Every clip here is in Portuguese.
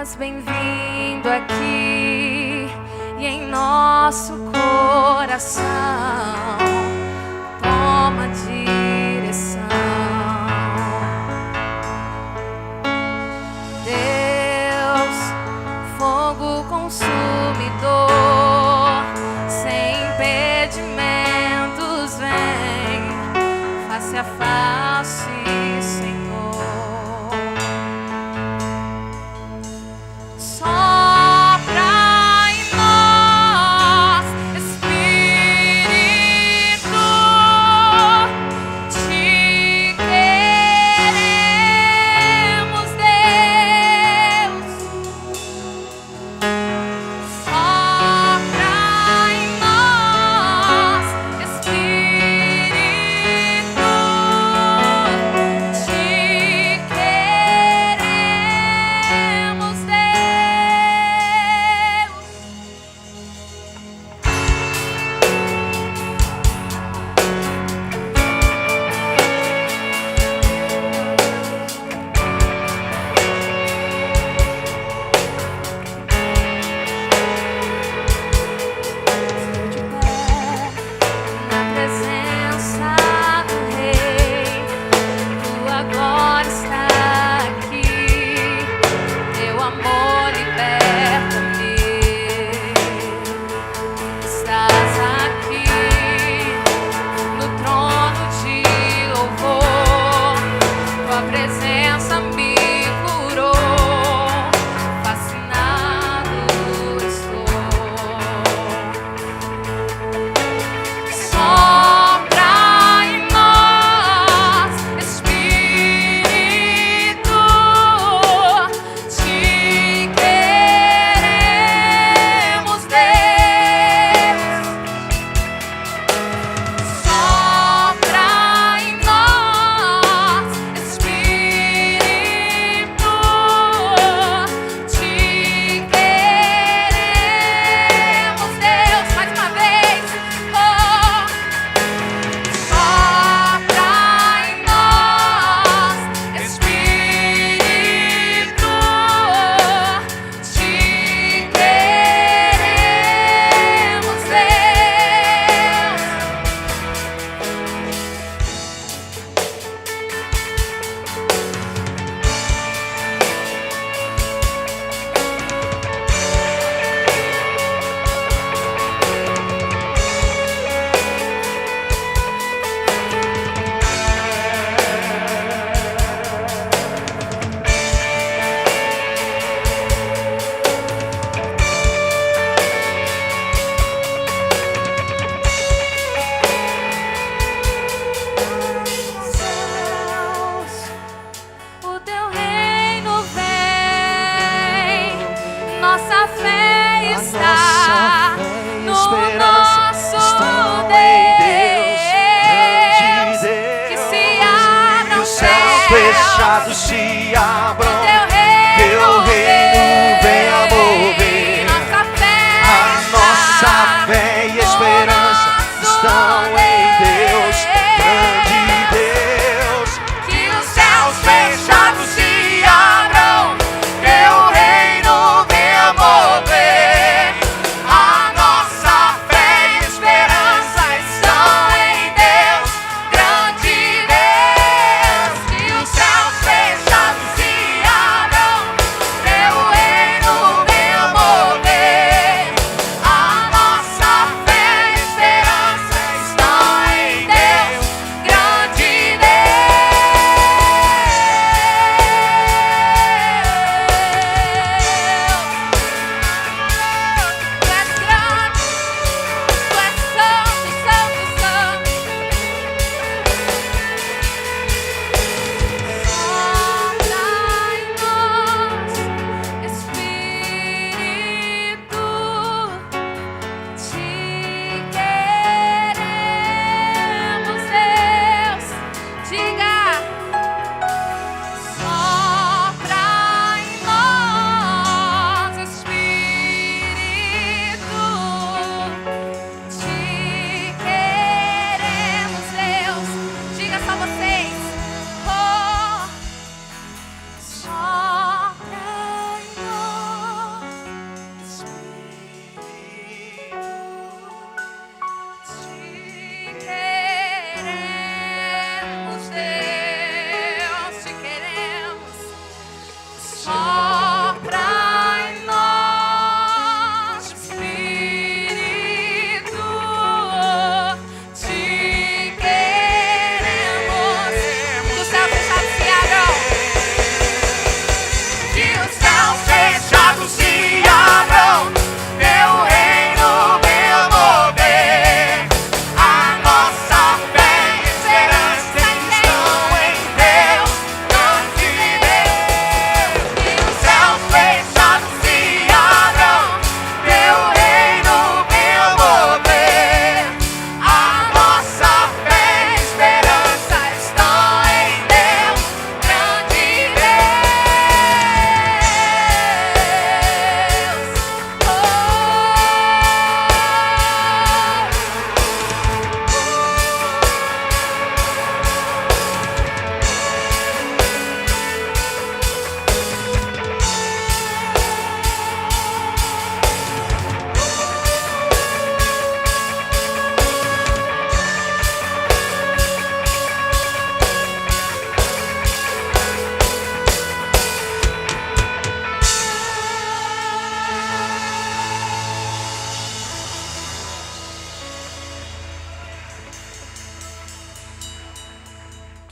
és bem-vindo aqui e em nosso coração. Toma direção, Deus, fogo consumidor, sem impedimentos, vem face a face, Senhor. Sopra em nós, Espírito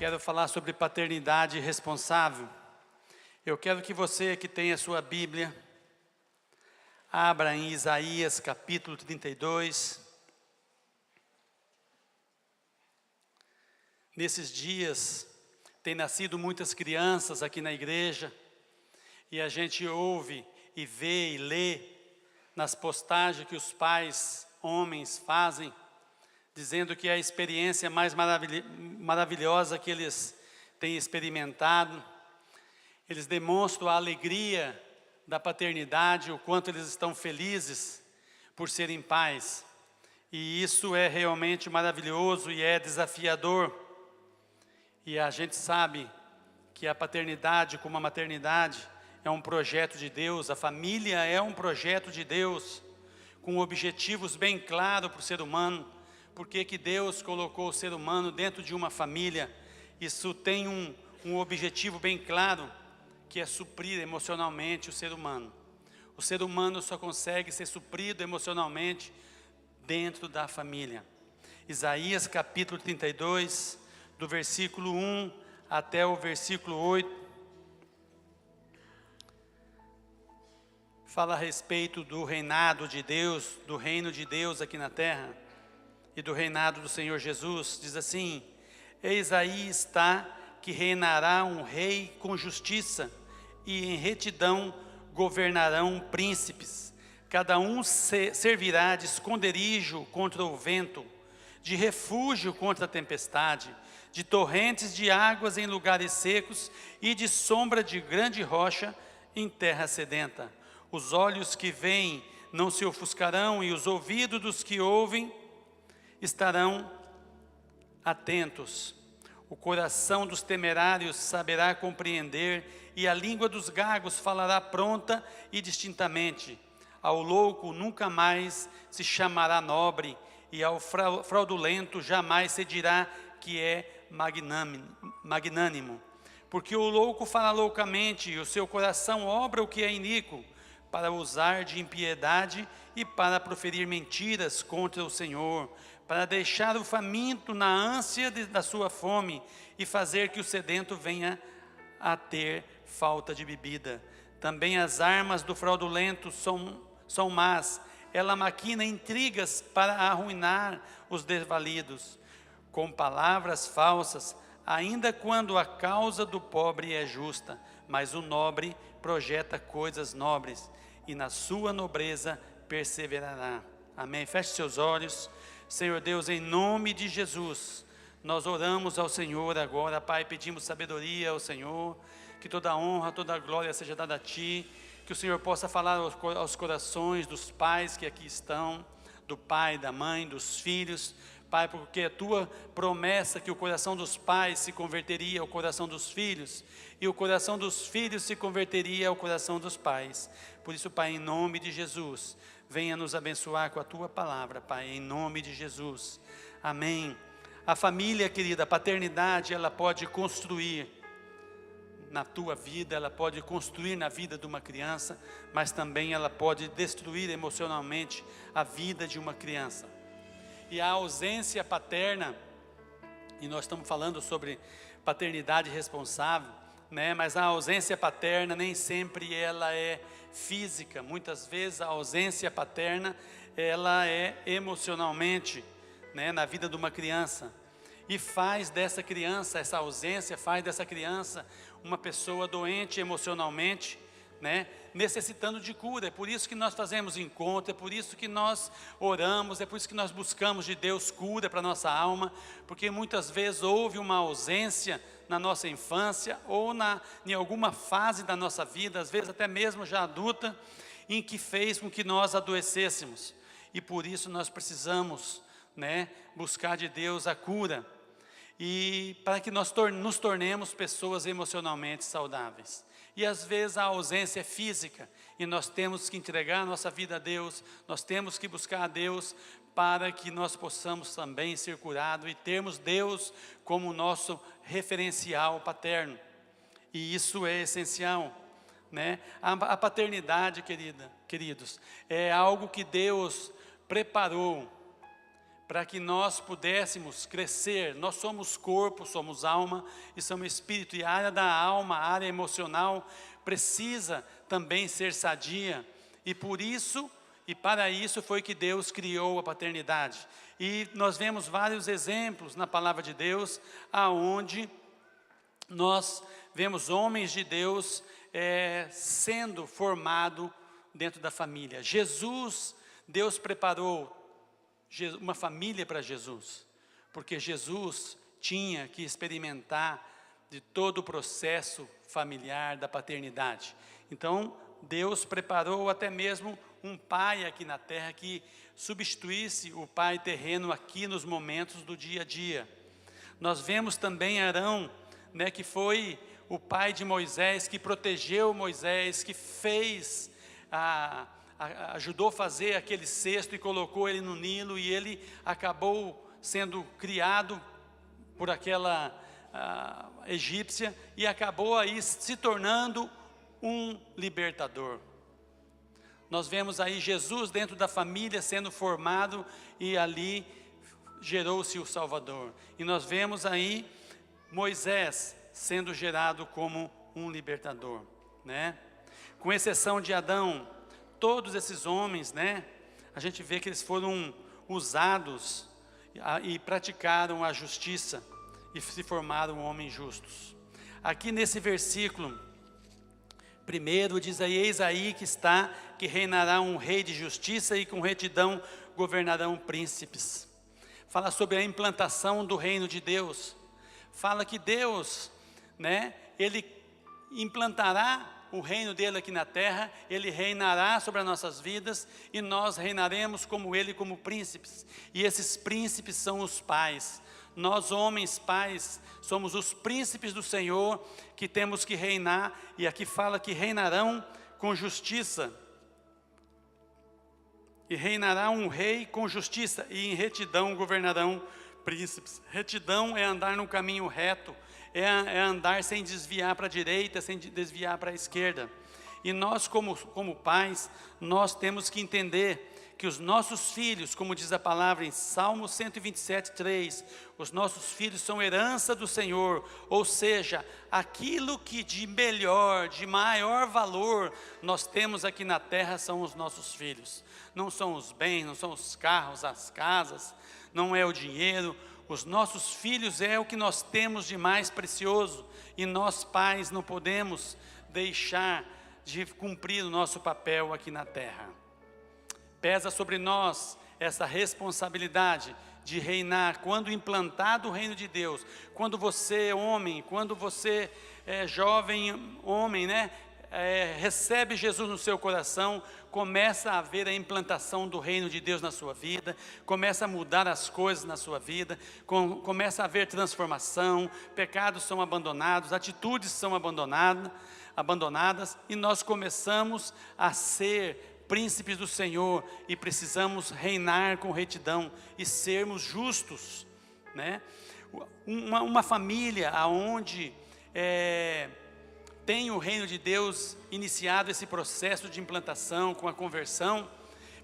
quero falar sobre paternidade responsável. Eu quero que você que tem a sua Bíblia, abra em Isaías capítulo 32. Nesses dias, tem nascido muitas crianças aqui na igreja, e a gente ouve e vê e lê nas postagens que os pais, homens, fazem, dizendo que é a experiência mais maravilhosa que eles têm experimentado. Eles demonstram a alegria da paternidade, o quanto eles estão felizes por serem pais. E isso é realmente maravilhoso e é desafiador. E a gente sabe que a paternidade, como a maternidade, é um projeto de Deus. A família é um projeto de Deus, com objetivos bem claros para o ser humano. Por que Deus colocou o ser humano dentro de uma família? Isso tem um objetivo bem claro, que é suprir emocionalmente o ser humano. O ser humano só consegue ser suprido emocionalmente dentro da família. Isaías capítulo 32, do versículo 1 até o versículo 8, fala a respeito do reinado de Deus, do reino de Deus aqui na terra, e do reinado do Senhor Jesus. Diz assim: eis aí está que reinará um rei com justiça, e em retidão governarão príncipes. Cada um servirá de esconderijo contra o vento, de refúgio contra a tempestade, de torrentes de águas em lugares secos, e de sombra de grande rocha em terra sedenta. Os olhos que veem não se ofuscarão, e os ouvidos dos que ouvem estarão atentos. O coração dos temerários saberá compreender, e a língua dos gagos falará pronta e distintamente. Ao louco nunca mais se chamará nobre, e ao fraudulento jamais se dirá que é magnânimo. Porque o louco fala loucamente, e o seu coração obra o que é iníquo, para usar de impiedade e para proferir mentiras contra o Senhor, para deixar o faminto na ânsia da sua fome, e fazer que o sedento venha a ter falta de bebida. Também as armas do fraudulento são más, ela maquina intrigas para arruinar os desvalidos, com palavras falsas, ainda quando a causa do pobre é justa, mas o nobre projeta coisas nobres, e na sua nobreza perseverará. Amém. Feche seus olhos. Senhor Deus, em nome de Jesus, nós oramos ao Senhor agora, Pai, pedimos sabedoria ao Senhor, que toda honra, toda glória seja dada a Ti, que o Senhor possa falar aos corações dos pais que aqui estão, do pai, da mãe, dos filhos, Pai, porque a Tua promessa que o coração dos pais se converteria ao coração dos filhos, e o coração dos filhos se converteria ao coração dos pais. Por isso, Pai, em nome de Jesus, venha nos abençoar com a Tua palavra, Pai, em nome de Jesus. Amém. A família, querida, a paternidade, ela pode construir na tua vida, ela pode construir na vida de uma criança, mas também ela pode destruir emocionalmente a vida de uma criança. E a ausência paterna, e nós estamos falando sobre paternidade responsável, né? Mas a ausência paterna nem sempre ela é física. Muitas vezes a ausência paterna ela é emocionalmente, né, na vida de uma criança, e faz dessa criança, essa ausência faz dessa criança uma pessoa doente emocionalmente, né, necessitando de cura. É por isso que nós fazemos encontro, é por isso que nós oramos, é por isso que nós buscamos de Deus cura para a nossa alma, porque muitas vezes houve uma ausência na nossa infância, ou em alguma fase da nossa vida, às vezes até mesmo já adulta, em que fez com que nós adoecêssemos, e por isso nós precisamos, né, buscar de Deus a cura, e para que nós nos tornemos pessoas emocionalmente saudáveis. E às vezes a ausência é física, e nós temos que entregar a nossa vida a Deus, nós temos que buscar a Deus, para que nós possamos também ser curados, e termos Deus como nosso referencial paterno, e isso é essencial, né? A paternidade, queridos, é algo que Deus preparou para que nós pudéssemos crescer. Nós somos corpo, somos alma e somos espírito. E a área da alma, a área emocional, precisa também ser sadia. E por isso, e para isso foi que Deus criou a paternidade. E nós vemos vários exemplos na palavra de Deus, aonde nós vemos homens de Deus sendo formado dentro da família. Jesus, Deus preparou uma família para Jesus, porque Jesus tinha que experimentar de todo o processo familiar da paternidade. Então, Deus preparou até mesmo um pai aqui na terra que substituísse o pai terreno aqui nos momentos do dia a dia. Nós vemos também Arão, né, que foi o pai de Moisés, que protegeu Moisés, que fez ajudou a fazer aquele cesto e colocou ele no Nilo, e ele acabou sendo criado por aquela egípcia e acabou aí se tornando um libertador. Nós vemos aí Jesus dentro da família sendo formado e ali gerou-se o Salvador. E nós vemos aí Moisés sendo gerado como um libertador, né? Com exceção de Adão, todos esses homens, né, a gente vê que eles foram usados e praticaram a justiça e se formaram homens justos. Aqui nesse versículo, primeiro diz aí, eis aí que reinará um rei de justiça e com retidão governarão príncipes. Fala sobre a implantação do reino de Deus. Fala que Deus, né, Ele implantará o reino dele aqui na terra, Ele reinará sobre as nossas vidas e nós reinaremos como Ele, como príncipes. E esses príncipes são os pais. Nós homens, pais, somos os príncipes do Senhor que temos que reinar. E aqui fala que reinarão com justiça. E reinará um rei com justiça e em retidão governarão príncipes. Retidão é andar no caminho reto. É andar sem desviar para a direita, sem desviar para a esquerda. E nós como pais, nós temos que entender que os nossos filhos, como diz a palavra em Salmo 127:3, os nossos filhos são herança do Senhor, ou seja, aquilo que de melhor, de maior valor nós temos aqui na terra são os nossos filhos. Não são os bens, não são os carros, as casas, não é o dinheiro. Os nossos filhos é o que nós temos de mais precioso e nós pais não podemos deixar de cumprir o nosso papel aqui na terra. Pesa sobre nós essa responsabilidade de reinar quando implantado o reino de Deus. Quando você é homem, quando você é jovem homem, né? Recebe Jesus no seu coração, começa a haver a implantação do reino de Deus na sua vida, começa a mudar as coisas na sua vida, começa a haver transformação, pecados são abandonados, atitudes são abandonadas, e nós começamos a ser príncipes do Senhor, e precisamos reinar com retidão, e sermos justos, né? Uma família onde tem o reino de Deus iniciado esse processo de implantação com a conversão,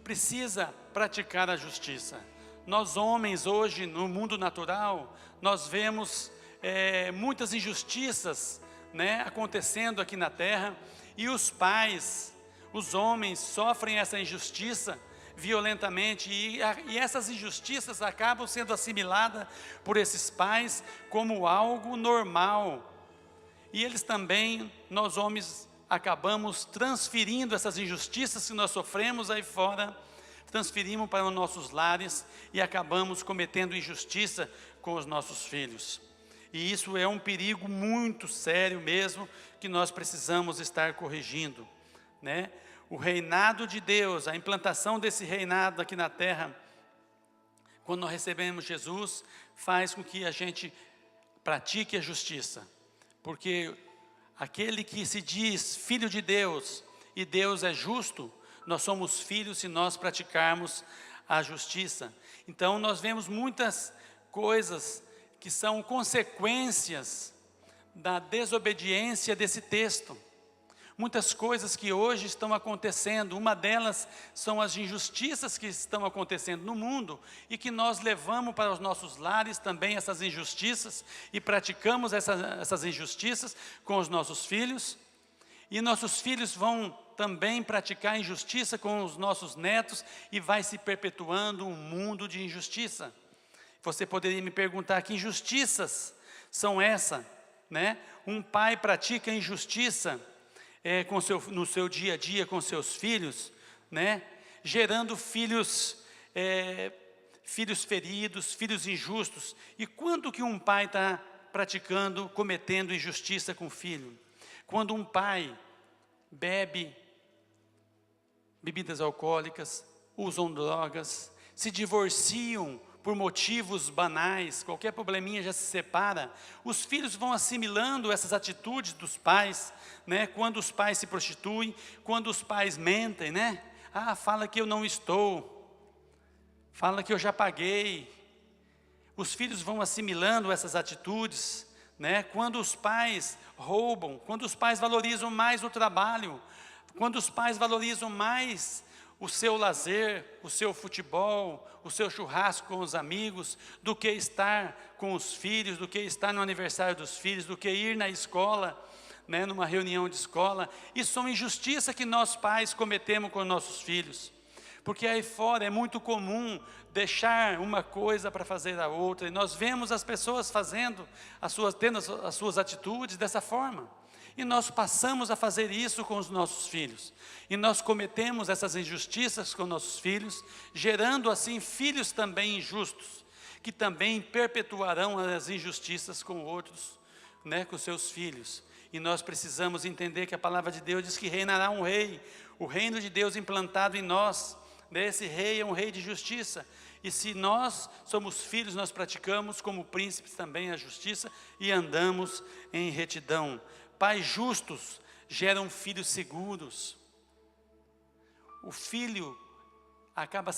precisa praticar a justiça. Nós homens hoje no mundo natural, nós vemos muitas injustiças, né, acontecendo aqui na terra, e os pais, os homens sofrem essa injustiça violentamente, e essas injustiças acabam sendo assimiladas por esses pais como algo normal. E eles também, nós homens, acabamos transferindo essas injustiças que nós sofremos aí fora, transferimos para os nossos lares e acabamos cometendo injustiça com os nossos filhos. E isso é um perigo muito sério mesmo, que nós precisamos estar corrigindo, né? O reinado de Deus, a implantação desse reinado aqui na terra, quando nós recebemos Jesus, faz com que a gente pratique a justiça. Porque aquele que se diz filho de Deus, e Deus é justo, nós somos filhos se nós praticarmos a justiça. Então nós vemos muitas coisas que são consequências da desobediência desse texto. muitas coisas que hoje estão acontecendo. Uma delas são as injustiças que estão acontecendo no mundo e que nós levamos para os nossos lares também essas injustiças e praticamos essas injustiças com os nossos filhos. E nossos filhos vão também praticar injustiça com os nossos netos e vai se perpetuando um mundo de injustiça. Você poderia me perguntar que injustiças são essas, né? Um pai pratica injustiça no seu dia a dia com seus filhos, né? Gerando filhos feridos, filhos injustos. E quando que um pai está cometendo injustiça com o filho? Quando um pai bebe bebidas alcoólicas, usam drogas, se divorciam por motivos banais, qualquer probleminha já se separa, os filhos vão assimilando essas atitudes dos pais, né? Quando os pais se prostituem, quando os pais mentem, né? Fala que eu não estou, fala que eu já paguei. Os filhos vão assimilando essas atitudes, né? Quando os pais roubam, quando os pais valorizam mais o trabalho, quando os pais valorizam mais o seu lazer, o seu futebol, o seu churrasco com os amigos, do que estar com os filhos, do que estar no aniversário dos filhos, do que ir na escola, né, numa reunião de escola. Isso é uma injustiça que nós pais cometemos com nossos filhos. Porque aí fora é muito comum deixar uma coisa para fazer a outra, e nós vemos as pessoas tendo as suas atitudes dessa forma. E nós passamos a fazer isso com os nossos filhos. E nós cometemos essas injustiças com nossos filhos, gerando assim filhos também injustos, que também perpetuarão as injustiças com outros, né, com seus filhos. E nós precisamos entender que a palavra de Deus diz que reinará um rei, o reino de Deus implantado em nós. Esse rei é um rei de justiça. E se nós somos filhos, nós praticamos como príncipes também a justiça e andamos em retidão. Pais justos geram filhos seguros. O filho acaba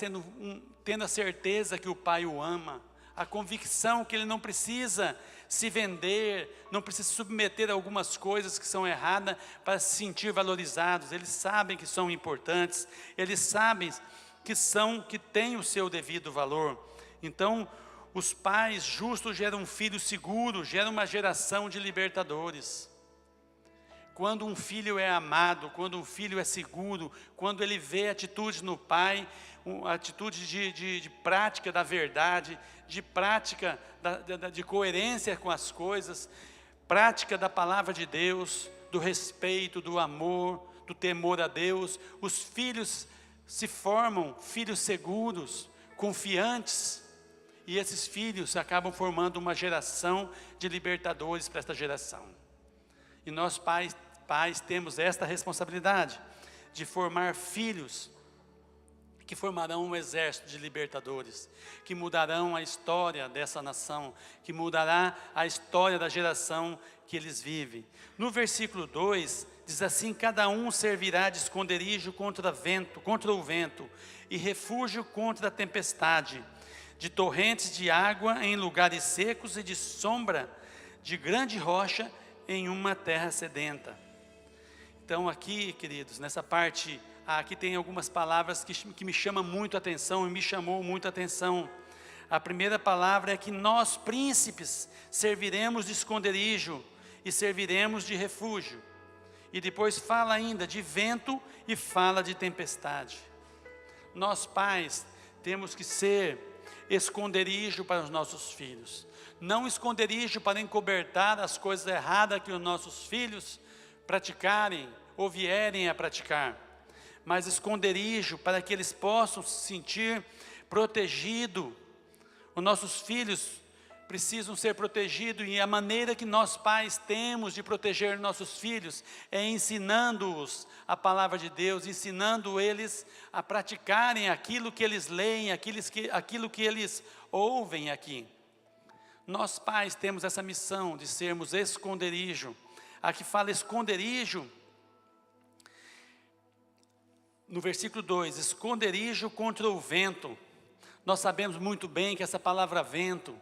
tendo a certeza que o pai o ama, a convicção que ele não precisa se vender, não precisa se submeter a algumas coisas que são erradas para se sentir valorizados. Eles sabem que são importantes, eles sabem que têm o seu devido valor. Então, os pais justos geram um filho seguro, geram uma geração de libertadores. Quando um filho é amado, quando um filho é seguro, quando ele vê atitudes no pai, atitude de prática da verdade, de prática de coerência com as coisas, prática da palavra de Deus, do respeito, do amor, do temor a Deus, os filhos se formam filhos seguros, confiantes, e esses filhos acabam formando uma geração de libertadores para esta geração. E nós pais temos esta responsabilidade de formar filhos que formarão um exército de libertadores, que mudarão a história dessa nação, que mudará a história da geração que eles vivem. No versículo 2, diz assim: cada um servirá de esconderijo contra o vento, e refúgio contra a tempestade, de torrentes de água em lugares secos e de sombra de grande rocha em uma terra sedenta. Então aqui, queridos, nessa parte, aqui tem algumas palavras que me chamam muito a atenção e me chamou muito a atenção. A primeira palavra é que nós, príncipes, serviremos de esconderijo e serviremos de refúgio. E depois fala ainda de vento e fala de tempestade. Nós, pais, temos que ser esconderijo para os nossos filhos. Não esconderijo para encobertar as coisas erradas que os nossos filhos praticarem ou vierem a praticar, mas esconderijo para que eles possam se sentir protegidos. Os nossos filhos precisam ser protegidos, e a maneira que nós pais temos de proteger nossos filhos é ensinando-os a palavra de Deus, ensinando eles a praticarem aquilo que eles leem, aquilo que eles ouvem aqui. Nós pais temos essa missão de sermos esconderijo. Aqui fala esconderijo, no versículo 2, esconderijo contra o vento. Nós sabemos muito bem que essa palavra vento,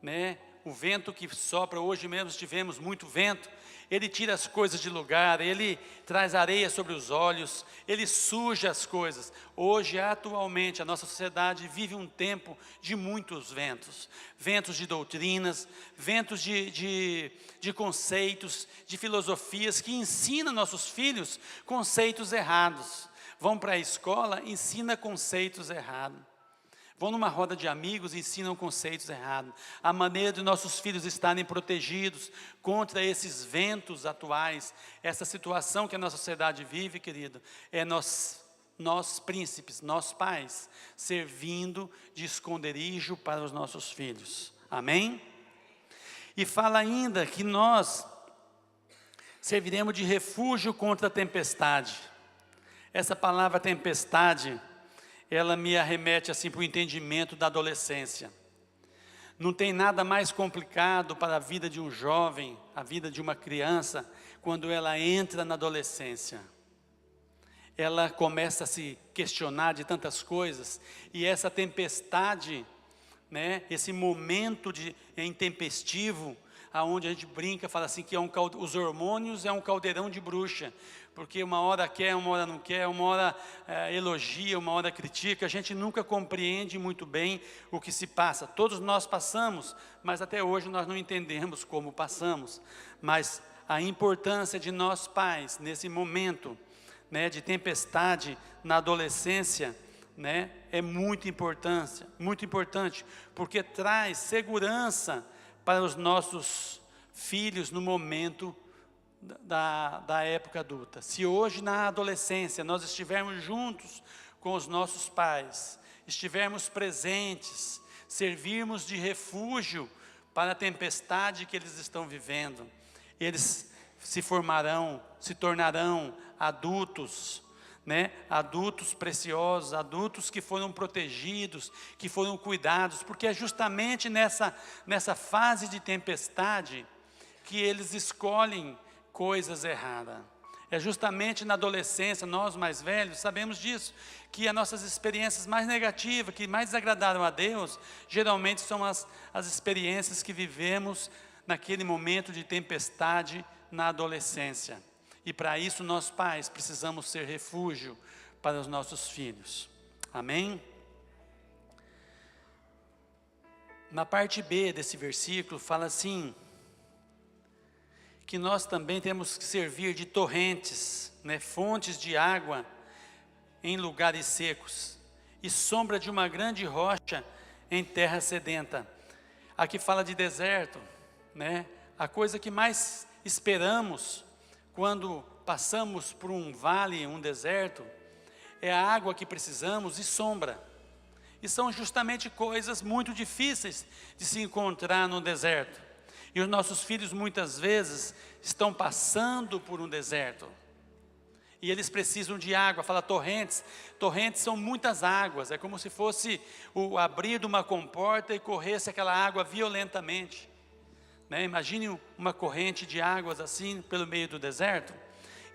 né, O vento que sopra, hoje mesmo tivemos muito vento, ele tira as coisas de lugar, ele traz areia sobre os olhos, ele suja as coisas. Hoje, atualmente, a nossa sociedade vive um tempo de muitos ventos. Ventos de doutrinas, ventos de conceitos, de filosofias que ensinam nossos filhos conceitos errados. Vão para a escola, ensina conceitos errados. Vão numa roda de amigos e ensinam conceitos errados. A maneira de nossos filhos estarem protegidos contra esses ventos atuais, essa situação que a nossa sociedade vive, querido, é nós príncipes, nós pais, servindo de esconderijo para os nossos filhos. Amém? E fala ainda que nós serviremos de refúgio contra a tempestade. Essa palavra tempestade, ela me arremete assim para o entendimento da adolescência. Não tem nada mais complicado para a vida de um jovem, a vida de uma criança, quando ela entra na adolescência. Ela começa a se questionar de tantas coisas, e essa tempestade, né, esse momento intempestivo, aonde a gente brinca, fala assim que os hormônios é um caldeirão de bruxa, porque uma hora quer, uma hora não quer, uma hora elogia, uma hora critica, a gente nunca compreende muito bem o que se passa. Todos nós passamos, mas até hoje nós não entendemos como passamos. Mas a importância de nós pais, nesse momento, né, de tempestade na adolescência, né, é muito importante, porque traz segurança para os nossos filhos no momento da época adulta. Se hoje na adolescência nós estivermos juntos com os nossos pais, estivermos presentes, servirmos de refúgio para a tempestade que eles estão vivendo, eles se tornarão adultos, né? Adultos preciosos, adultos que foram protegidos, que foram cuidados, porque é justamente nessa fase de tempestade que eles escolhem coisas erradas. É justamente na adolescência, nós mais velhos sabemos disso, que as nossas experiências mais negativas, que mais desagradaram a Deus, geralmente são as experiências que vivemos naquele momento de tempestade na adolescência. E para isso nós pais precisamos ser refúgio para os nossos filhos. Amém? Na parte B desse versículo fala assim, que nós também temos que servir de torrentes, né, fontes de água em lugares secos, e sombra de uma grande rocha em terra sedenta. Aqui fala de deserto, né? A coisa que mais esperamos quando passamos por um vale, um deserto, é a água que precisamos e sombra. E são justamente coisas muito difíceis de se encontrar no deserto. E os nossos filhos muitas vezes estão passando por um deserto. E eles precisam de água, fala torrentes. Torrentes são muitas águas, é como se fosse o abrir de uma comporta e corresse aquela água violentamente. Né? Imagine uma corrente de águas assim pelo meio do deserto.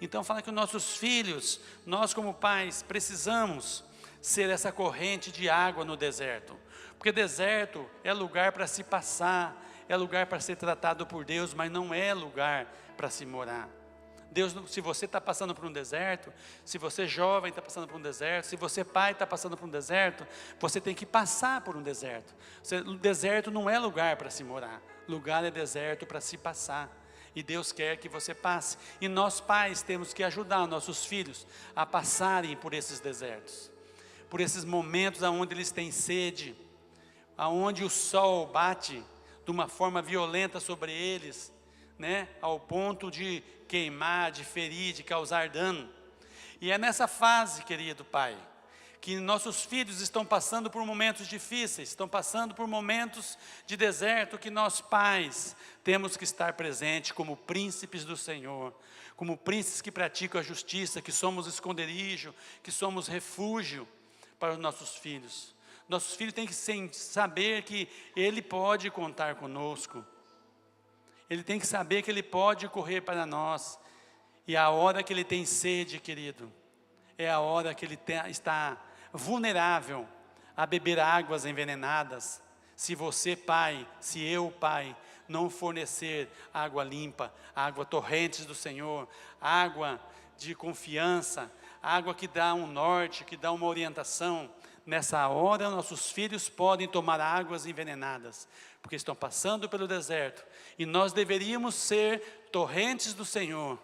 Então fala que os nossos filhos, nós como pais, precisamos ser essa corrente de água no deserto. Porque deserto é lugar para se passar, é lugar para ser tratado por Deus, mas não é lugar para se morar. Deus, se você está passando por um deserto, se você jovem está passando por um deserto, se você pai está passando por um deserto, você tem que passar por um deserto. O deserto não é lugar para se morar, lugar é deserto para se passar. E Deus quer que você passe. E nós pais temos que ajudar nossos filhos a passarem por esses desertos, por esses momentos onde eles têm sede, onde o sol bate de uma forma violenta sobre eles, né, ao ponto de queimar, de ferir, de causar dano. E é nessa fase, querido pai, que nossos filhos estão passando por momentos difíceis, estão passando por momentos de deserto, que nós pais temos que estar presentes como príncipes do Senhor, como príncipes que praticam a justiça, que somos esconderijo, que somos refúgio para os nossos filhos. Nossos filhos têm que saber que Ele pode contar conosco. Ele tem que saber que Ele pode correr para nós. E a hora que Ele tem sede, querido, é a hora que Ele está vulnerável a beber águas envenenadas, Se você, pai, se eu, pai, não fornecer água limpa, água torrentes do Senhor, água de confiança, água que dá um norte, que dá uma orientação, nessa hora nossos filhos podem tomar águas envenenadas, porque estão passando pelo deserto, e nós deveríamos ser torrentes do Senhor,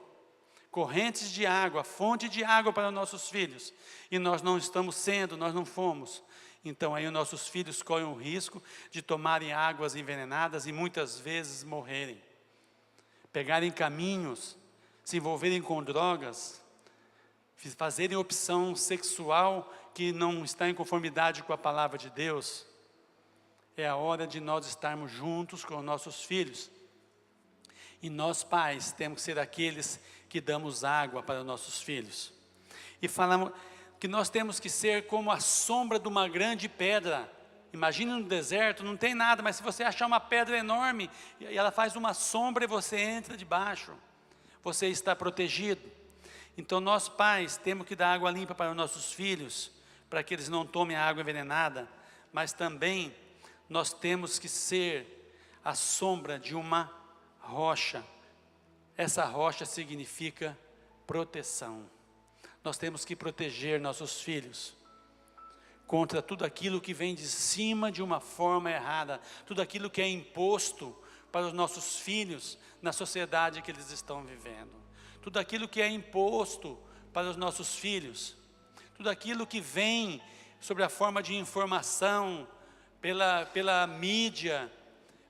correntes de água, fonte de água para nossos filhos, e nós não estamos sendo, nós não fomos. Então aí os nossos filhos correm o risco de tomarem águas envenenadas e muitas vezes morrerem, pegarem caminhos, se envolverem com drogas, fazerem opção sexual que não está em conformidade com a palavra de Deus. É a hora de nós estarmos juntos com nossos filhos. E nós, pais, temos que ser aqueles que damos água para nossos filhos. E falamos que nós temos que ser como a sombra de uma grande pedra. Imagine no deserto, não tem nada, mas se você achar uma pedra enorme, e ela faz uma sombra e você entra debaixo, você está protegido. Então nós, pais, temos que dar água limpa para os nossos filhos, para que eles não tomem a água envenenada, mas também nós temos que ser a sombra de uma rocha. Essa rocha significa proteção. Nós temos que proteger nossos filhos contra tudo aquilo que vem de cima de uma forma errada, tudo aquilo que é imposto para os nossos filhos na sociedade que eles estão vivendo, tudo aquilo que é imposto para os nossos filhos, tudo aquilo que vem sobre a forma de informação, pela mídia,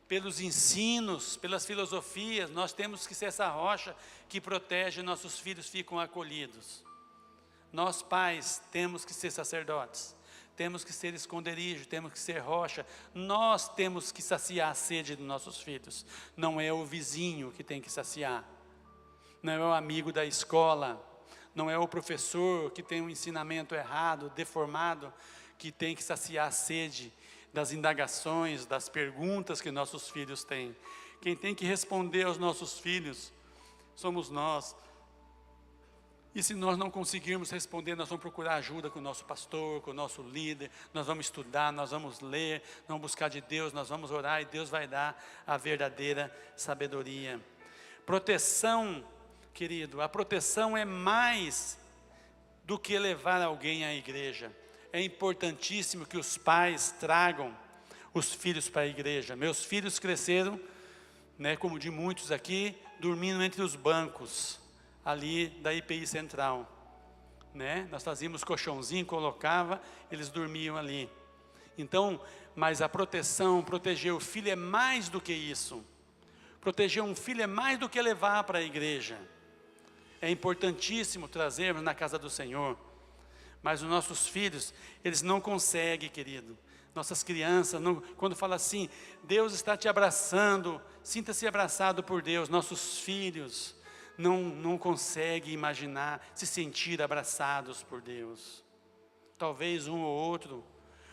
pelos ensinos, pelas filosofias. Nós temos que ser essa rocha que protege, nossos filhos ficam acolhidos. Nós, pais, temos que ser sacerdotes, temos que ser esconderijo, temos que ser rocha. Nós temos que saciar a sede dos nossos filhos. Não é o vizinho que tem que saciar, não é o amigo da escola, não é o professor que tem um ensinamento errado, deformado, que tem que saciar a sede das indagações, das perguntas que nossos filhos têm. Quem tem que responder aos nossos filhos somos nós. E se nós não conseguirmos responder, nós vamos procurar ajuda com o nosso pastor, com o nosso líder, nós vamos estudar, nós vamos ler, nós vamos buscar de Deus, nós vamos orar e Deus vai dar a verdadeira sabedoria. Proteção, querido, a proteção é mais do que levar alguém à igreja. É importantíssimo que os pais tragam os filhos para a igreja. Meus filhos cresceram, como de muitos aqui, dormindo entre os bancos ali da IPI Central, nós fazíamos colchãozinho, colocava, eles dormiam ali. Então, mas a proteção, proteger o filho é mais do que isso. Proteger um filho é mais do que levar para a igreja. É importantíssimo trazermos na casa do Senhor, mas os nossos filhos, eles não conseguem, querido. Nossas crianças, quando fala assim, Deus está te abraçando, sinta-se abraçado por Deus. Nossos filhos não conseguem imaginar, se sentir abraçados por Deus. Talvez um ou outro,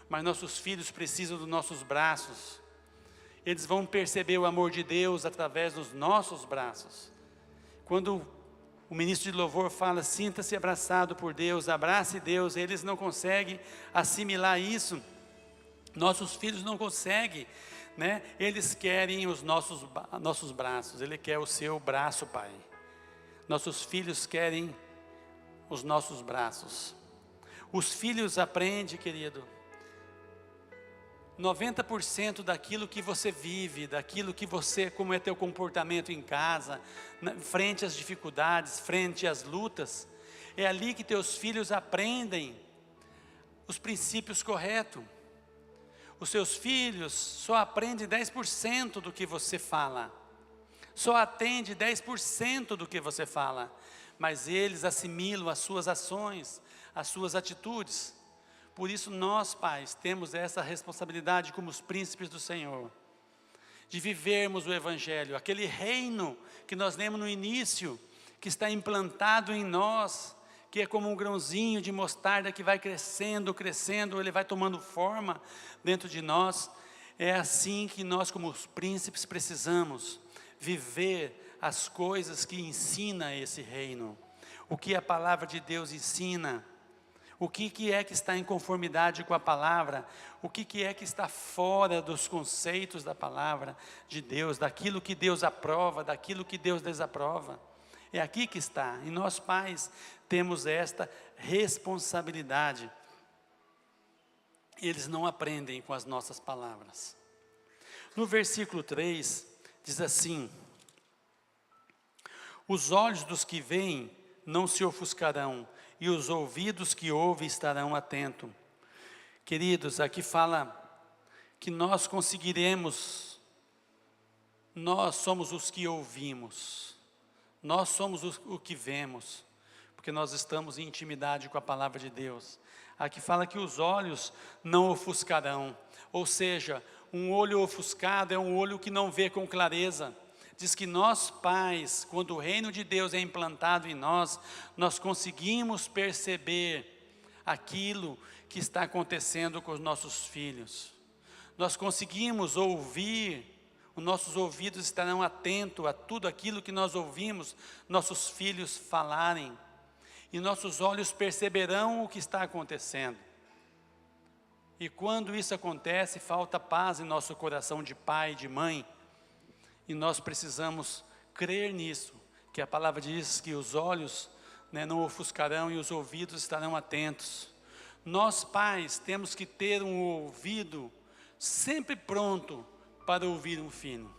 mas nossos filhos precisam dos nossos braços. Eles vão perceber o amor de Deus através dos nossos braços. Quando o ministro de louvor fala, sinta-se abraçado por Deus, abrace Deus, eles não conseguem assimilar isso. Nossos filhos não conseguem, eles querem os nossos braços, ele quer o seu braço, pai. Nossos filhos querem os nossos braços. Os filhos aprendem, querido, 90% daquilo que você vive, daquilo que você, como é teu comportamento em casa, frente às dificuldades, frente às lutas, é ali que teus filhos aprendem os princípios corretos. Os seus filhos só aprendem 10% do que você fala, só atende 10% do que você fala, mas eles assimilam as suas ações, as suas atitudes. Por isso nós, pais, temos essa responsabilidade como os príncipes do Senhor, de vivermos o Evangelho, aquele reino que nós lemos no início, que está implantado em nós, que é como um grãozinho de mostarda que vai crescendo, crescendo, ele vai tomando forma dentro de nós. É assim que nós, como os príncipes, precisamos viver as coisas que ensina esse reino, o que a palavra de Deus ensina, O que é que está em conformidade com a palavra? O que é que está fora dos conceitos da palavra de Deus, daquilo que Deus aprova, daquilo que Deus desaprova? É aqui que está. E nós pais temos esta responsabilidade. Eles não aprendem com as nossas palavras. No versículo 3, diz assim: os olhos dos que veem não se ofuscarão, e os ouvidos que ouvem estarão atentos. Queridos, aqui fala que nós conseguiremos, nós somos os que ouvimos, nós somos o que vemos, porque nós estamos em intimidade com a palavra de Deus. Aqui fala que os olhos não ofuscarão, ou seja, um olho ofuscado é um olho que não vê com clareza. Diz que nós pais, quando o reino de Deus é implantado em nós, nós conseguimos perceber aquilo que está acontecendo com os nossos filhos. Nós conseguimos ouvir, os nossos ouvidos estarão atentos a tudo aquilo que nós ouvimos nossos filhos falarem. E nossos olhos perceberão o que está acontecendo. E quando isso acontece, falta paz em nosso coração de pai, de mãe. E nós precisamos crer nisso, que a palavra diz que os olhos, não ofuscarão e os ouvidos estarão atentos. Nós pais temos que ter um ouvido sempre pronto para ouvir um filho.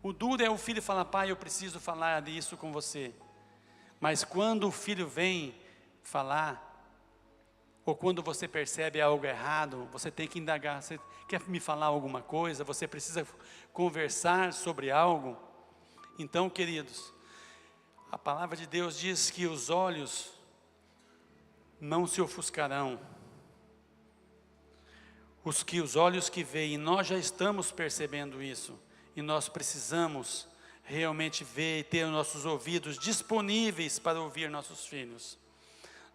O duro é o filho falar: pai, eu preciso falar isso com você. Mas quando o filho vem falar, ou quando você percebe algo errado, você tem que indagar. Você quer me falar alguma coisa? Você precisa conversar sobre algo? Então, queridos, a palavra de Deus diz que os olhos não se ofuscarão. Os olhos que veem, nós já estamos percebendo isso. E nós precisamos realmente ver e ter os nossos ouvidos disponíveis para ouvir nossos filhos.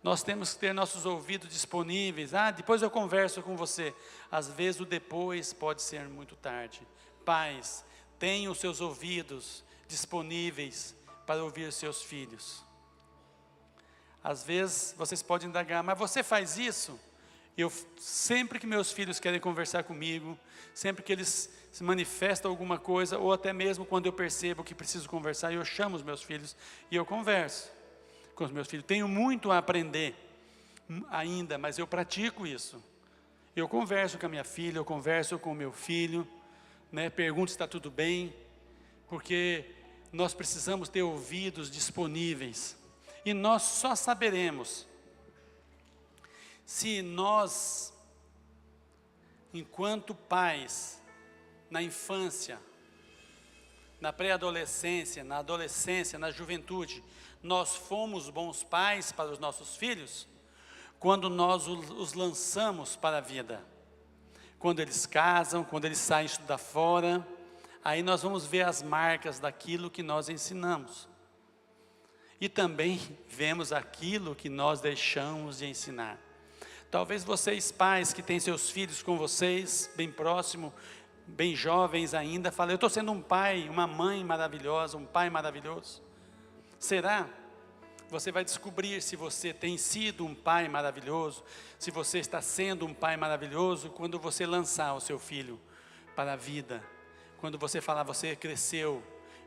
Nós temos que ter nossos ouvidos disponíveis. Depois eu converso com você. Às vezes o depois pode ser muito tarde. Pais, tenham os seus ouvidos disponíveis para ouvir seus filhos. Às vezes vocês podem indagar: mas você faz isso? Sempre que meus filhos querem conversar comigo, sempre que eles se manifestam alguma coisa, ou até mesmo quando eu percebo que preciso conversar, eu chamo os meus filhos e eu converso com os meus filhos. Tenho muito a aprender ainda, mas eu pratico isso. Eu converso com a minha filha, eu converso com o meu filho, pergunto se está tudo bem, porque nós precisamos ter ouvidos disponíveis. E nós só saberemos se nós, enquanto pais, na infância, na pré-adolescência, na adolescência, na juventude, nós fomos bons pais para os nossos filhos, quando nós os lançamos para a vida. Quando eles casam, quando eles saem estudar fora, aí nós vamos ver as marcas daquilo que nós ensinamos. E também vemos aquilo que nós deixamos de ensinar. Talvez vocês pais que têm seus filhos com vocês, bem próximo, bem jovens ainda, falem: eu estou sendo um pai, uma mãe maravilhosa, um pai maravilhoso. Será? Você vai descobrir se você tem sido um pai maravilhoso, se você está sendo um pai maravilhoso, quando você lançar o seu filho para a vida. Quando você falar: você cresceu.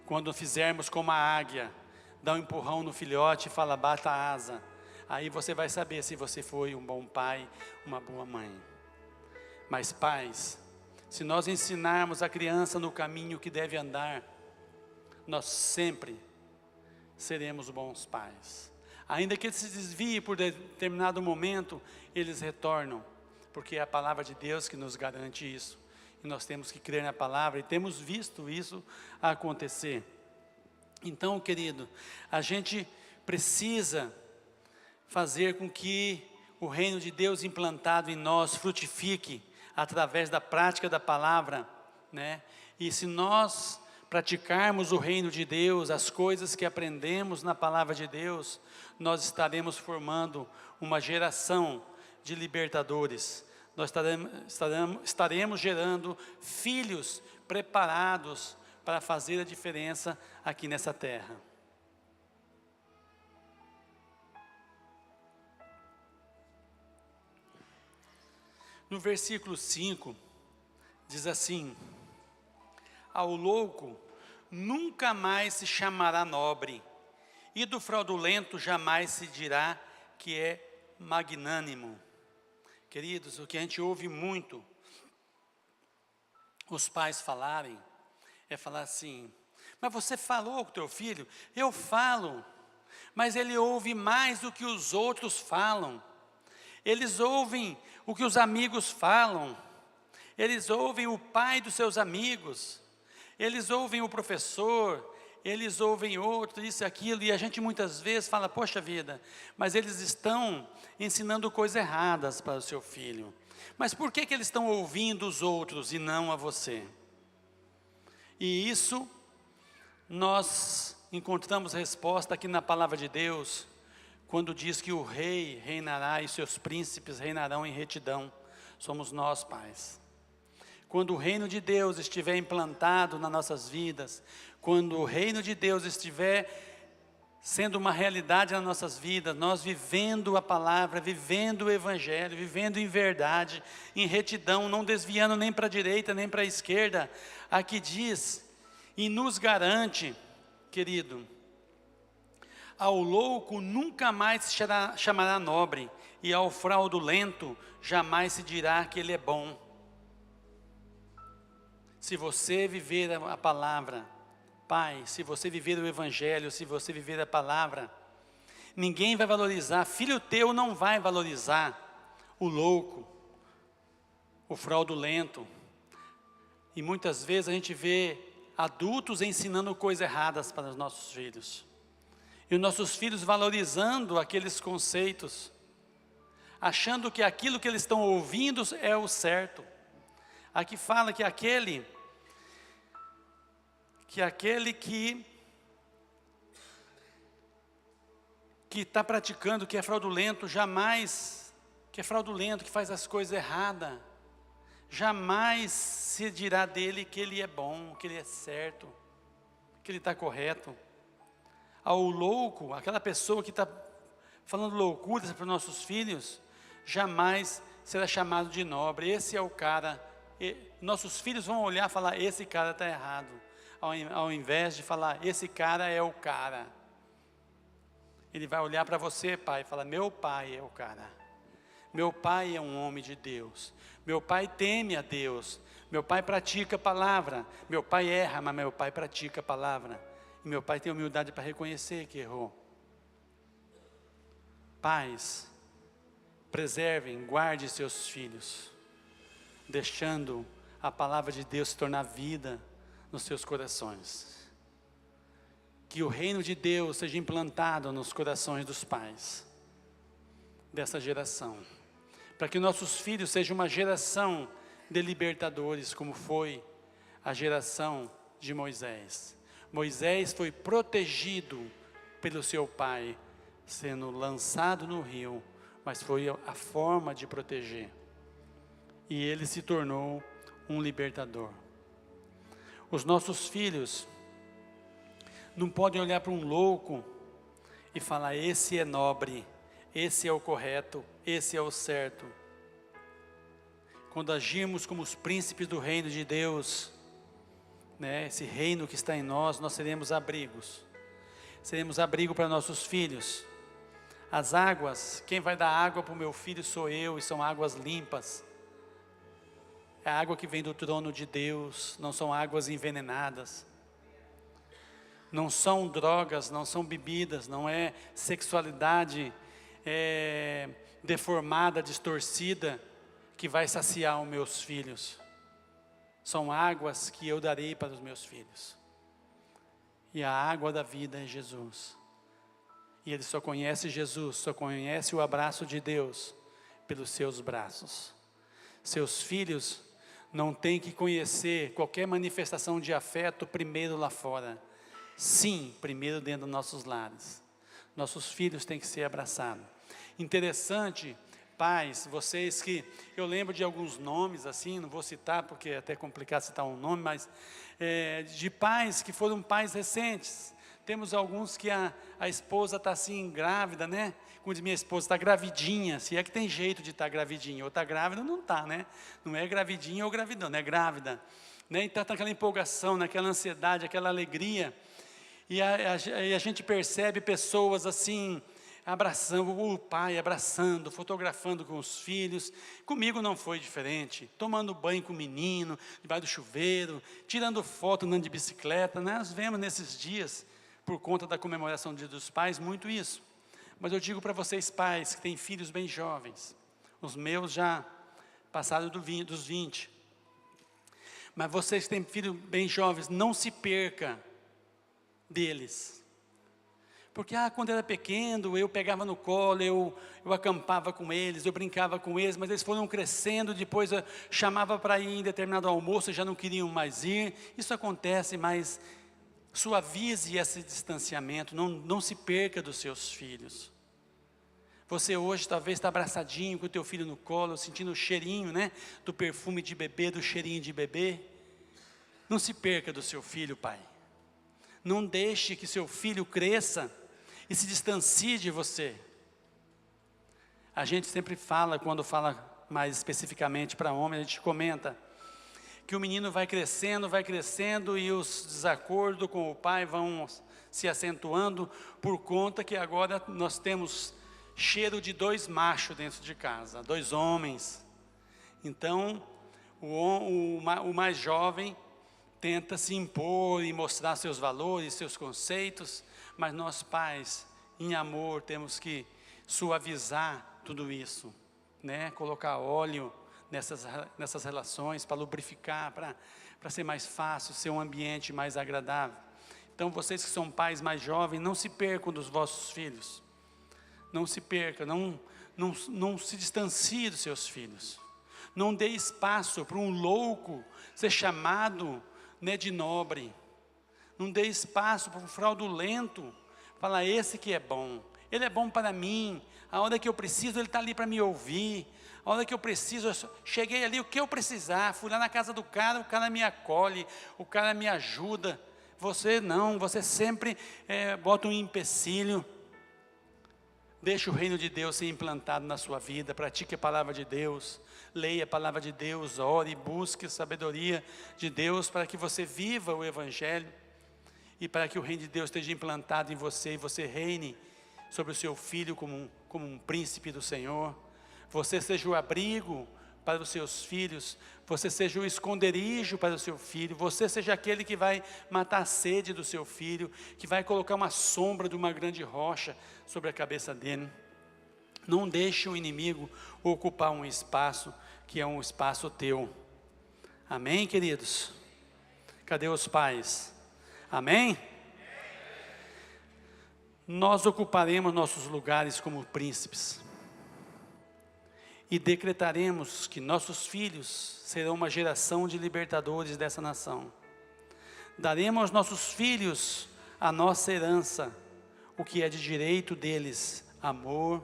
Quando fizermos como a águia, dá um empurrão no filhote e fala: bata a asa. Aí você vai saber se você foi um bom pai, uma boa mãe. Mas pais, se nós ensinarmos a criança no caminho que deve andar, nós sempre seremos bons pais. Ainda que ele se desvie por determinado momento, eles retornam, porque é a palavra de Deus que nos garante isso. E nós temos que crer na palavra, e temos visto isso acontecer. Então, querido, a gente precisa fazer com que o reino de Deus implantado em nós frutifique através da prática da palavra, E se nós praticarmos o reino de Deus, as coisas que aprendemos na palavra de Deus, nós estaremos formando uma geração de libertadores. Nós estaremos gerando filhos preparados para fazer a diferença aqui nessa terra. No versículo 5, diz assim: ao louco nunca mais se chamará nobre, e do fraudulento jamais se dirá que é magnânimo. Queridos, o que a gente ouve muito os pais falarem, é falar assim: mas você falou com o teu filho? Eu falo, mas ele ouve mais do que os outros falam. Eles ouvem o que os amigos falam, eles ouvem o pai dos seus amigos, eles ouvem o professor, eles ouvem outro, isso e aquilo, e a gente muitas vezes fala: poxa vida, mas eles estão ensinando coisas erradas para o seu filho. Mas por que eles estão ouvindo os outros e não a você? E isso nós encontramos resposta aqui na palavra de Deus, quando diz que o rei reinará e seus príncipes reinarão em retidão. Somos nós, pais. Quando o reino de Deus estiver implantado nas nossas vidas, quando o reino de Deus estiver sendo uma realidade nas nossas vidas, nós vivendo a palavra, vivendo o evangelho, vivendo em verdade, em retidão, não desviando nem para a direita, nem para a esquerda, aqui diz e nos garante, querido: ao louco nunca mais se chamará nobre, e ao fraudulento jamais se dirá que ele é bom. Se você viver a palavra, pai, se você viver o evangelho, se você viver a palavra, ninguém vai valorizar, filho teu não vai valorizar o louco, o fraudulento. E muitas vezes a gente vê adultos ensinando coisas erradas para os nossos filhos. E os nossos filhos valorizando aqueles conceitos, achando que aquilo que eles estão ouvindo é o certo. Aqui fala que aquele que está praticando, que é fraudulento, jamais, que é fraudulento, que faz as coisas erradas, jamais se dirá dele que ele é bom, que ele é certo, que ele está correto. Ao louco, aquela pessoa que está falando loucuras para os nossos filhos, jamais será chamado de nobre. Esse é o cara. Nossos filhos vão olhar e falar: esse cara está errado, ao invés de falar: esse cara é o cara. Ele vai olhar para você, pai, e falar: meu pai é o cara, meu pai é um homem de Deus, meu pai teme a Deus, meu pai pratica a palavra, meu pai erra, mas meu pai pratica a palavra, e meu pai tem humildade para reconhecer que errou. Pais, preservem, guarde seus filhos, deixando a palavra de Deus se tornar vida nos seus corações. Que o reino de Deus seja implantado nos corações dos pais dessa geração, para que nossos filhos sejam uma geração de libertadores, como foi a geração de Moisés. Moisés foi protegido pelo seu pai, sendo lançado no rio, mas foi a forma de proteger. E ele se tornou um libertador. Os nossos filhos não podem olhar para um louco e falar: esse é nobre, esse é o correto, esse é o certo. Quando agimos como os príncipes do reino de Deus, esse reino que está em nós, nós seremos abrigos. Seremos abrigo para nossos filhos. As águas, quem vai dar água para o meu filho sou eu, e são águas limpas. É a água que vem do trono de Deus, não são águas envenenadas. Não são drogas, não são bebidas, não é sexualidade deformada, distorcida, que vai saciar os meus filhos. São águas que eu darei para os meus filhos. E a água da vida é Jesus. E ele só conhece Jesus, só conhece o abraço de Deus pelos seus braços. Seus filhos não têm que conhecer qualquer manifestação de afeto primeiro lá fora. Sim, primeiro dentro dos nossos lares. Nossos filhos têm que ser abraçados. Interessante, pais, vocês que... Eu lembro de alguns nomes assim, não vou citar porque é até complicado citar um nome, mas de pais que foram pais recentes. Temos alguns que a esposa está assim grávida, né? Como diz minha esposa, está gravidinha, se é que tem jeito de estar gravidinha, ou está grávida ou não está, né? Não é gravidinha ou gravidão, é grávida. Né? Então está naquela empolgação, naquela ansiedade, aquela alegria. E a gente percebe pessoas assim, abraçando, o pai abraçando, fotografando com os filhos. Comigo não foi diferente, tomando banho com o menino, debaixo do chuveiro, tirando foto, andando de bicicleta. Né? Nós vemos nesses dias, por conta da comemoração do Dia dos Pais, muito isso. Mas eu digo para vocês pais, que têm filhos bem jovens, os meus já passaram dos 20. Mas vocês que têm filhos bem jovens, não se perca deles. Porque quando era pequeno, eu pegava no colo, eu acampava com eles, eu brincava com eles, mas eles foram crescendo, depois eu chamava para ir em determinado almoço, já não queriam mais ir. Isso acontece, mas suavize esse distanciamento, não se perca dos seus filhos. Você hoje talvez está abraçadinho com o teu filho no colo, sentindo o cheirinho, né, do perfume de bebê, do cheirinho de bebê. Não se perca do seu filho, pai. Não deixe que seu filho cresça e se distancie de você. A gente sempre fala, quando fala mais especificamente para homem, a gente comenta que o menino vai crescendo e os desacordos com o pai vão se acentuando por conta que agora nós temos cheiro de 2 machos dentro de casa, 2 homens. Então, o mais jovem tenta se impor e mostrar seus valores, seus conceitos, mas nós pais, em amor, temos que suavizar tudo isso, né? Colocar óleo nessas relações, para lubrificar, para ser mais fácil, ser um ambiente mais agradável. Então vocês que são pais mais jovens, não se percam dos vossos filhos, não se perca, não se distancie dos seus filhos, não dê espaço para um louco ser chamado, né, de nobre, não dê espaço para um fraudulento falar, esse que é bom, ele é bom para mim, a hora que eu preciso ele está ali para me ouvir, a hora que eu preciso, eu cheguei ali, o que eu precisar, fui lá na casa do cara, o cara me acolhe, o cara me ajuda. Você não, você sempre bota um empecilho. Deixa o reino de Deus ser implantado na sua vida, pratique a palavra de Deus, leia a palavra de Deus, ore, busque a sabedoria de Deus, para que você viva o Evangelho, e para que o reino de Deus esteja implantado em você, e você reine sobre o seu filho como um príncipe do Senhor. Você seja o abrigo para os seus filhos, você seja o esconderijo para o seu filho, você seja aquele que vai matar a sede do seu filho, que vai colocar uma sombra de uma grande rocha sobre a cabeça dele. Não deixe o inimigo ocupar um espaço que é um espaço teu. Amém, queridos? Cadê os pais? Amém? Nós ocuparemos nossos lugares como príncipes. E decretaremos que nossos filhos serão uma geração de libertadores dessa nação. Daremos aos nossos filhos a nossa herança, o que é de direito deles: amor,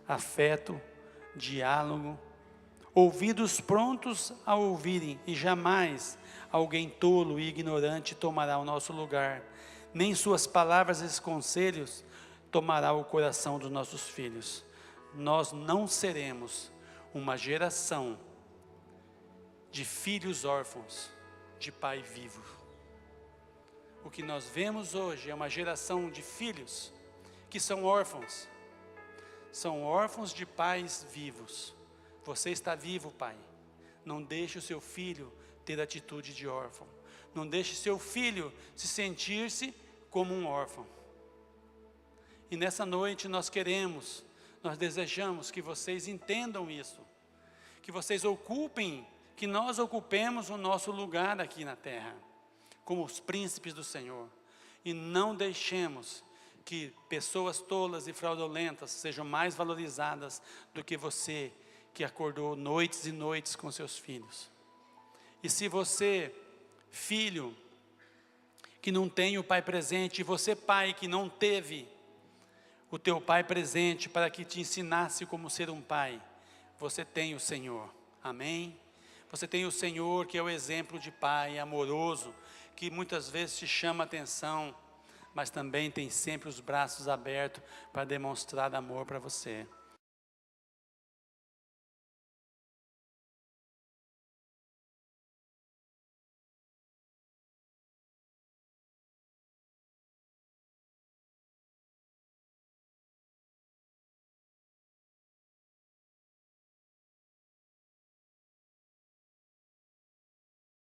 afeto, diálogo, ouvidos prontos a ouvirem, e jamais alguém tolo e ignorante tomará o nosso lugar, nem suas palavras e conselhos tomará o coração dos nossos filhos. Nós não seremos uma geração de filhos órfãos de pai vivo. O que nós vemos hoje é uma geração de filhos que são órfãos de pais vivos. Você está vivo, pai. Não deixe o seu filho ter atitude de órfão. Não deixe seu filho se sentir-se como um órfão. E nessa noite nós desejamos que vocês entendam isso, que vocês que nós ocupemos o nosso lugar aqui na terra, como os príncipes do Senhor, e não deixemos que pessoas tolas e fraudulentas sejam mais valorizadas do que você, que acordou noites e noites com seus filhos. E se você, filho, que não tem o pai presente, e você, pai, que não teve o teu pai presente para que te ensinasse como ser um pai, você tem o Senhor, amém? Você tem o Senhor, que é o exemplo de pai amoroso, que muitas vezes te chama a atenção, mas também tem sempre os braços abertos para demonstrar amor para você.